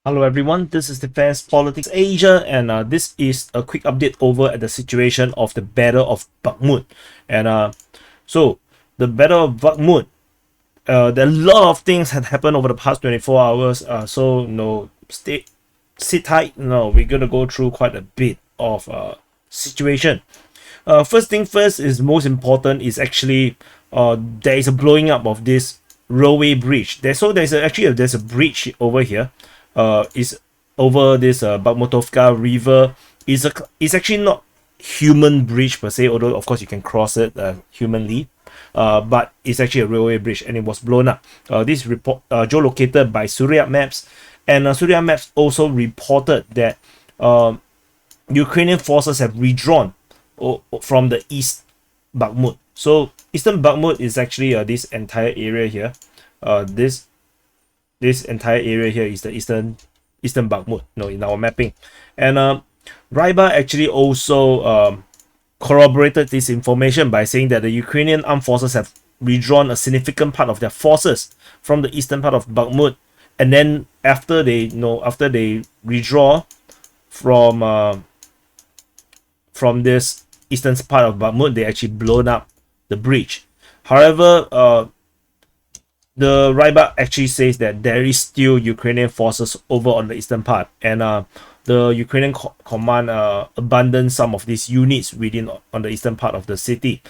Hello everyone, this is Defense Politics Asia, and this is a quick update over at the situation of the Battle of Bakhmut. And so the Battle of Bakhmut, there are a lot of things had happened over the past 24 hours. So sit tight. No, we're gonna go through quite a bit of situation. First thing first is most important is actually there is a blowing up of this railway bridge. There's a bridge over here. Is over this Bakhmutovka river. It's actually not human bridge per se, although of course you can cross it humanly. But it's actually a railway bridge, and it was blown up. This report geolocated by Surya Maps, and Surya Maps also reported that Ukrainian forces have withdrawn from the East Bakhmut. So Eastern Bakhmut is actually this entire area here. This entire area here is the Eastern Bakhmut, in our mapping. And Ryba actually also corroborated this information by saying that the Ukrainian armed forces have withdrawn a significant part of their forces from the eastern part of Bakhmut, and then after they withdraw from this eastern part of Bakhmut, they actually blown up the bridge. However, the Ryba actually says that there is still Ukrainian forces over on the eastern part, and the Ukrainian command abandoned some of these units within on the eastern part of the city.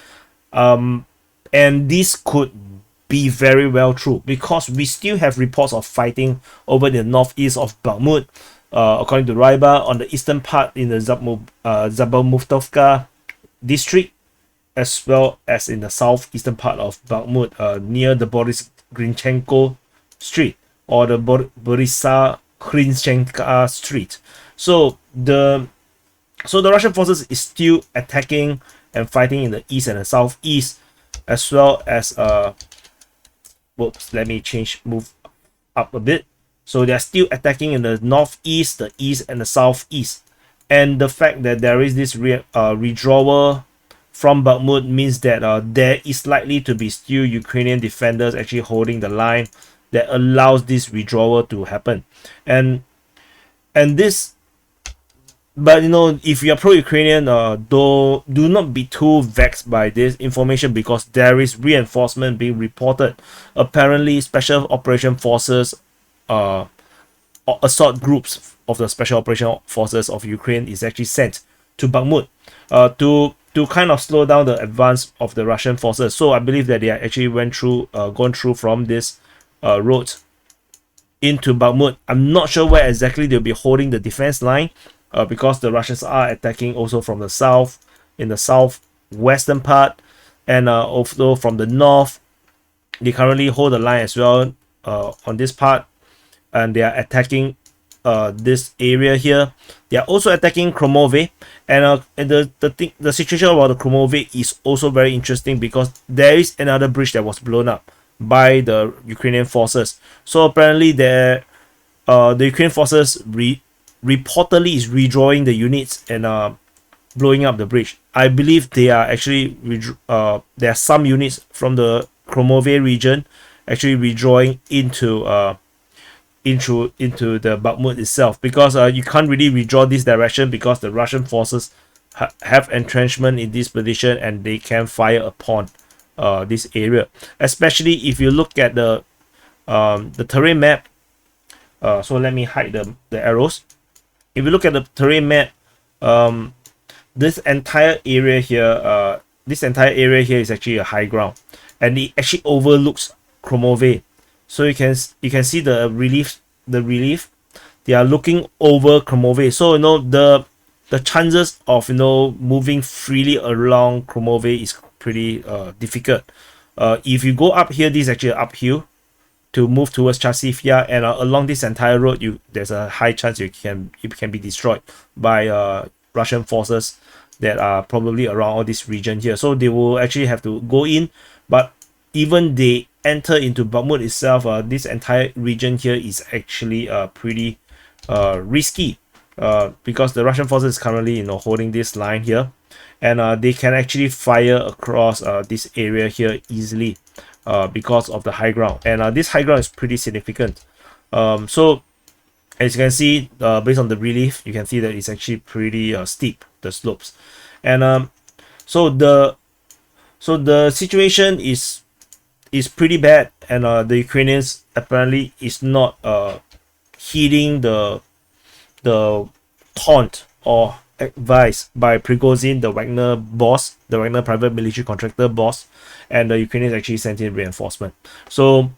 And this could be very well true, because we still have reports of fighting over the northeast of Bakhmut, according to Ryba, on the eastern part in the Zabalmutovka district, as well as in the southeastern part of Bakhmut, near the Boris Grinchenko Street, or the Borisa Grinchenka Street. So the Russian forces is still attacking and fighting in the east and the southeast, as well as whoops, let me move up a bit. So they're still attacking in the northeast, the east, and the southeast. And the fact that there is this withdrawal from Bakhmut means that there is likely to be still Ukrainian defenders actually holding the line that allows this withdrawal to happen. And this, but if you are pro-Ukrainian, do not be too vexed by this information, because there is reinforcement being reported. Apparently, special operation forces, assault groups of the special operation forces of Ukraine is actually sent to Bakhmut to kind of slow down the advance of the Russian forces. So I believe that they actually gone through from this road into Bakhmut. I'm not sure where exactly they'll be holding the defense line, because the Russians are attacking also from the south, in the southwestern part, and also from the north. They currently hold the line as well on this part, and they are attacking this area here. They are also attacking Khromove, and the situation about the Khromove is also very interesting, because there is another bridge that was blown up by the Ukrainian forces. So apparently the Ukrainian forces reportedly is redrawing the units and blowing up the bridge. I believe they are actually there are some units from the Khromove region actually redrawing into the Bakhmut itself, because you can't really withdraw this direction, because the Russian forces have entrenchment in this position, and they can fire upon this area. Especially if you look at the terrain map. So let me hide the arrows. If you look at the terrain map, this entire area here is actually a high ground, and it actually overlooks Khromove. So you can see the relief. They are looking over Khromove. So the chances of moving freely along Khromove is pretty difficult. If you go up here, this is actually uphill to move towards Chasivya, and along this entire road, there's a high chance it can be destroyed by Russian forces that are probably around all this region here. So they will actually have to go in, but even they enter into Bakhmut itself, this entire region here is actually pretty risky, because the Russian forces is currently holding this line here, and they can actually fire across this area here easily, because of the high ground, and this high ground is pretty significant. So As you can see, based on the relief, you can see that it's actually pretty steep, the slopes. And so the situation is pretty bad, and the Ukrainians apparently is not heeding the taunt or advice by Prigozhin, the Wagner boss, the Wagner private military contractor boss, and the Ukrainians actually sent in reinforcement. So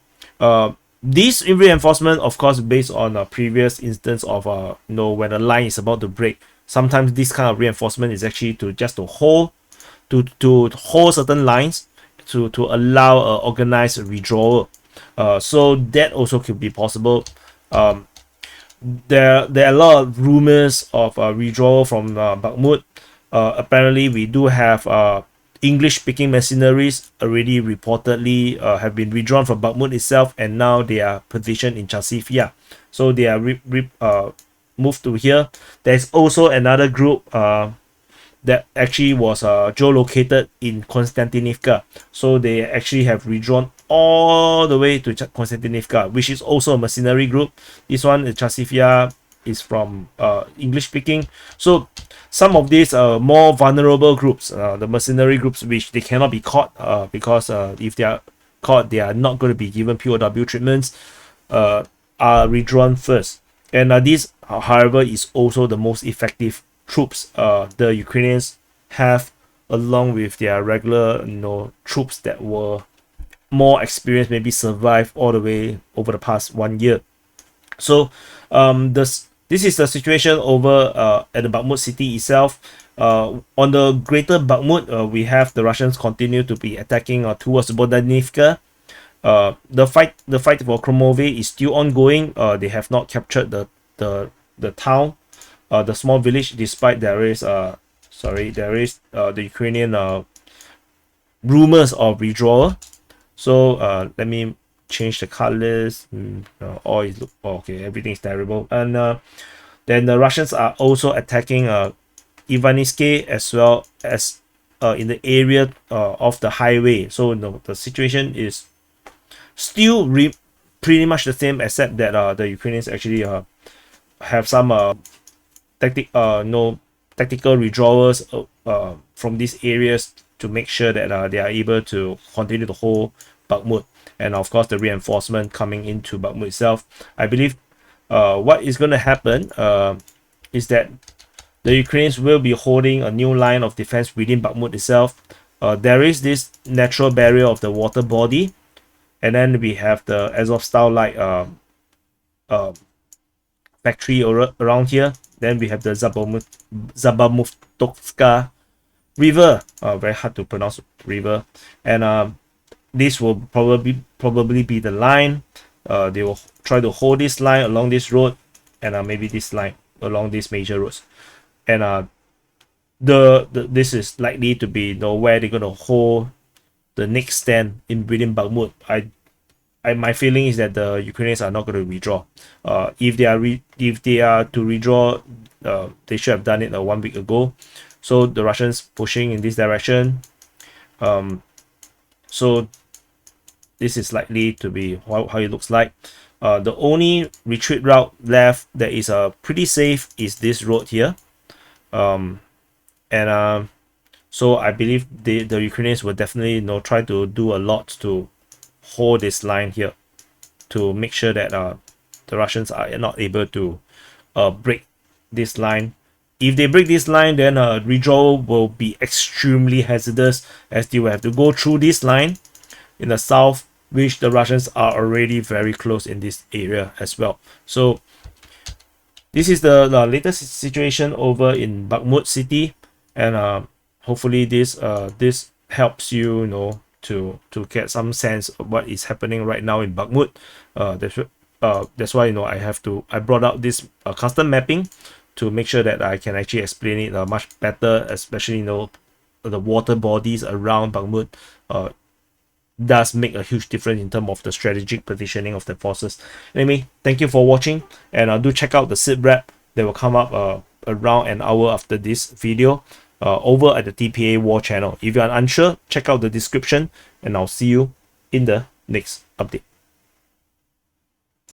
this reinforcement, of course, based on a previous instance of when a line is about to break. Sometimes this kind of reinforcement is actually to hold certain lines to allow organized withdrawal. So that also could be possible. There are a lot of rumors of withdrawal from Bakhmut. Apparently, we do have English-speaking mercenaries already reportedly have been withdrawn from Bakhmut itself, and now they are positioned in Chasivya. So they are moved to here. There's also another group that actually was geolocated in Konstantinivka. So they actually have withdrawn all the way to Konstantinivka, which is also a mercenary group. This one, Chasivya, is from English speaking. So some of these more vulnerable groups, the mercenary groups, which they cannot be caught because if they are caught, they are not going to be given POW treatments, are withdrawn first. And this, however, is also the most effective troops the Ukrainians have, along with their regular troops that were more experienced, maybe survived all the way over the past 1 year. So this is the situation over at the Bakhmut city itself. On the greater Bakhmut, we have the Russians continue to be attacking towards Bodanivka. The fight for Khromove is still ongoing. They have not captured the town, the small village, despite there is the Ukrainian rumors of withdrawal. So let me change the colors. Okay, everything is terrible. And then the Russians are also attacking Ivaniske, as well as in the area of the highway. So the situation is still pretty much the same, except that the Ukrainians actually have some tactical withdrawals from these areas to make sure that they are able to continue to hold Bakhmut, and of course the reinforcement coming into Bakhmut itself. I believe what is going to happen is that the Ukrainians will be holding a new line of defense within Bakhmut itself. There is this natural barrier of the water body, and then we have the Azov-style like factory around here. Then we have the Zabamutovka river, very hard to pronounce river, and this will probably be the line. They will try to hold this line along this road, and maybe this line along these major roads, and this is likely to be where they're gonna hold the next stand within Bakhmut. My feeling is that the Ukrainians are not going to withdraw. If they are to withdraw, they should have done it 1 week ago. So the Russians pushing in this direction. So this is likely to be how it looks like. The only retreat route left that is pretty safe is this road here. So I believe the Ukrainians will definitely try to do a lot to hold this line here, to make sure that the Russians are not able to break this line. If they break this line, then withdrawal will be extremely hazardous, as they will have to go through this line in the south, which the Russians are already very close in this area as well. So this is the latest situation over in Bakhmut city, and hopefully this helps you to get some sense of what is happening right now in Bakhmut. That's why I brought out this custom mapping to make sure that I can actually explain it much better, especially the water bodies around Bakhmut does make a huge difference in terms of the strategic positioning of the forces. Anyway, thank you for watching, and do check out the SITREP that will come up around an hour after this video over at the TPA War channel. If you are unsure, check out the description, and I'll see you in the next update.